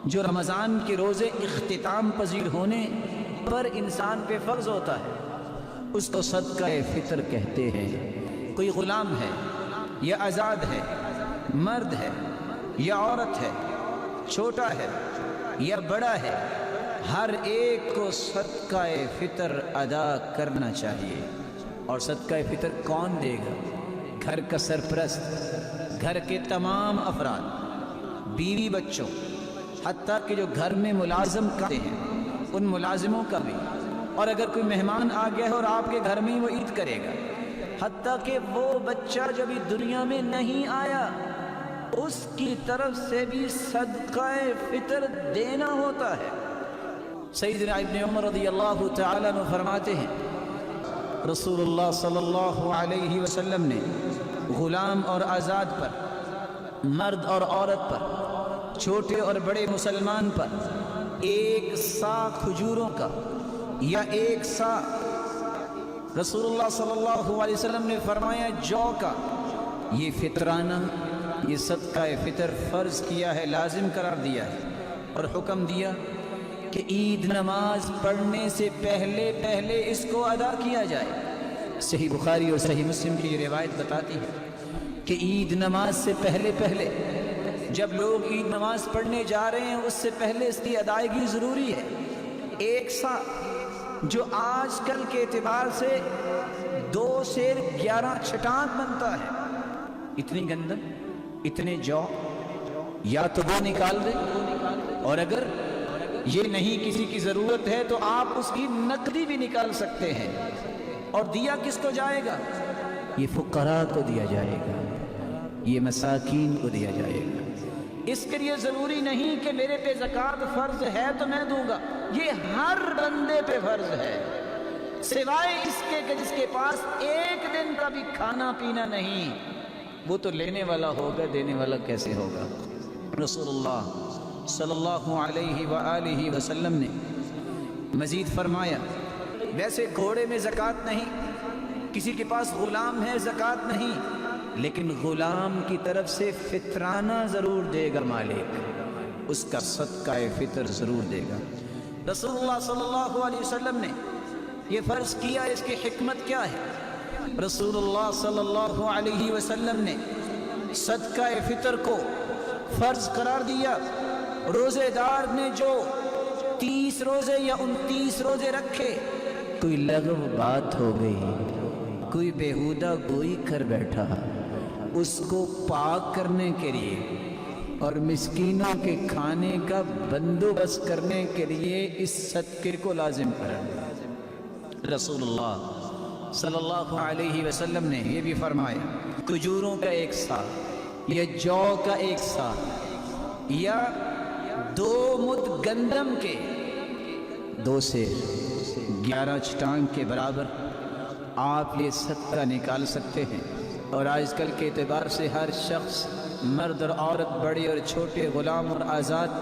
جو رمضان کے روزے اختتام پذیر ہونے پر انسان پہ فرض ہوتا ہے، اس کو صدقہ فطر کہتے ہیں۔ کوئی غلام ہے یا آزاد ہے، مرد ہے یا عورت ہے، چھوٹا ہے یا بڑا ہے، ہر ایک کو صدقہ فطر ادا کرنا چاہیے۔ اور صدقہ فطر کون دے گا؟ گھر کا سرپرست، گھر کے تمام افراد، بیوی بچوں، حتیٰ کہ جو گھر میں ملازم کرتے ہیں ان ملازموں کا بھی، اور اگر کوئی مہمان آ گیا ہے اور آپ کے گھر میں وہ عید کرے گا، حتیٰ کہ وہ بچہ جو بھی دنیا میں نہیں آیا اس کی طرف سے بھی صدقہ فطر دینا ہوتا ہے۔ سیدنا ابن عمر رضی اللہ تعالیٰ عنہ فرماتے ہیں، رسول اللہ صلی اللہ علیہ وسلم نے غلام اور آزاد پر، مرد اور عورت پر، چھوٹے اور بڑے مسلمان پر 1 سا کھجوروں کا یا 1 سا، رسول اللہ صلی اللہ علیہ وسلم نے فرمایا جو کا، یہ فطرانہ، یہ صدقہ فطر فرض کیا ہے، لازم قرار دیا ہے، اور حکم دیا کہ عید نماز پڑھنے سے پہلے اس کو ادا کیا جائے۔ صحیح بخاری اور صحیح مسلم کی یہ روایت بتاتی ہے کہ عید نماز سے پہلے جب لوگ عید نماز پڑھنے جا رہے ہیں اس سے پہلے اس کی ادائیگی ضروری ہے۔ 1 سا جو آج کل کے اعتبار سے 2 سیر 11 چھٹانک بنتا ہے، اتنی گندم، اتنے جو، یا تو وہ نکال دیں، اور اگر یہ نہیں کسی کی ضرورت ہے تو آپ اس کی نقدی بھی نکال سکتے ہیں۔ اور دیا کس کو جائے گا؟ یہ فقراء کو دیا جائے گا، یہ مساکین کو دیا جائے گا۔ اس کے لیے ضروری نہیں کہ میرے پہ زکوٰۃ فرض ہے تو میں دوں گا، یہ ہر بندے پہ فرض ہے، سوائے اس کے کہ جس کے پاس 1 دن کا بھی کھانا پینا نہیں، وہ تو لینے والا ہوگا، دینے والا کیسے ہوگا؟ رسول اللہ صلی اللہ علیہ وآلہ وسلم نے مزید فرمایا، ویسے گھوڑے میں زکوٰۃ نہیں، کسی کے پاس غلام ہے زکوٰۃ نہیں، لیکن غلام کی طرف سے فطرانہ ضرور دے گا مالک، اس کا صدقہ فطر ضرور دے گا۔ رسول اللہ صلی اللہ علیہ وسلم نے یہ فرض کیا، اس کی حکمت کیا ہے؟ رسول اللہ صلی اللہ علیہ وسلم نے صدقہ فطر کو فرض قرار دیا۔ روزے دار نے جو 30 روزے یا 29 روزے رکھے، کوئی لغو بات ہو گئی، کوئی بیہودہ گوئی کر بیٹھا، اس کو پاک کرنے کے لیے اور مسکینوں کے کھانے کا بندوبست کرنے کے لیے اس صدقے کو لازم کرنا۔ رسول اللہ صلی اللہ علیہ وسلم نے یہ بھی فرمایا، کھجوروں کا 1 سا یا جو کا 1 سا یا 2 مد گندم کے 2 سے 11 چھٹانک کے برابر آپ یہ صدقہ نکال سکتے ہیں۔ اور آج کل کے اعتبار سے ہر شخص، مرد اور عورت، بڑے اور چھوٹے، غلام اور آزاد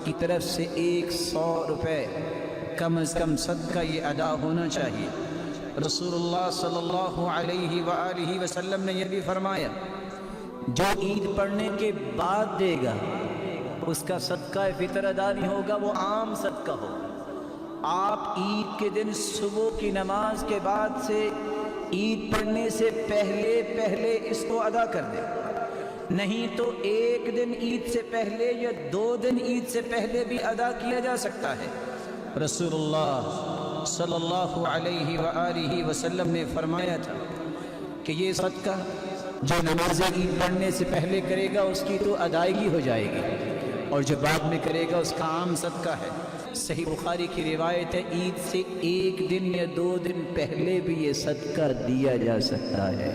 کی طرف سے 100 روپے کم از کم صدقہ یہ ادا ہونا چاہیے۔ رسول اللہ صلی اللہ علیہ وآلہ وسلم نے یہ بھی فرمایا، جو عید پڑھنے کے بعد دے گا اس کا صدقہ فطر ادا نہیں ہوگا، وہ عام صدقہ ہوگا۔ آپ عید کے دن صبح کی نماز کے بعد سے عید پڑھنے سے پہلے اس کو ادا کر دیں، نہیں تو 1 دن عید سے پہلے یا 2 دن عید سے پہلے بھی ادا کیا جا سکتا ہے۔ رسول اللہ صلی اللہ علیہ وآلہ وسلم نے فرمایا تھا کہ یہ صدقہ جو نماز عید پڑھنے سے پہلے کرے گا اس کی تو ادائیگی ہو جائے گی، اور جو بعد میں کرے گا اس کا عام صدقہ ہے۔ صحیح بخاری کی روایت ہے، عید سے 1 دن یا 2 دن پہلے بھی یہ صدقہ دیا جا سکتا ہے۔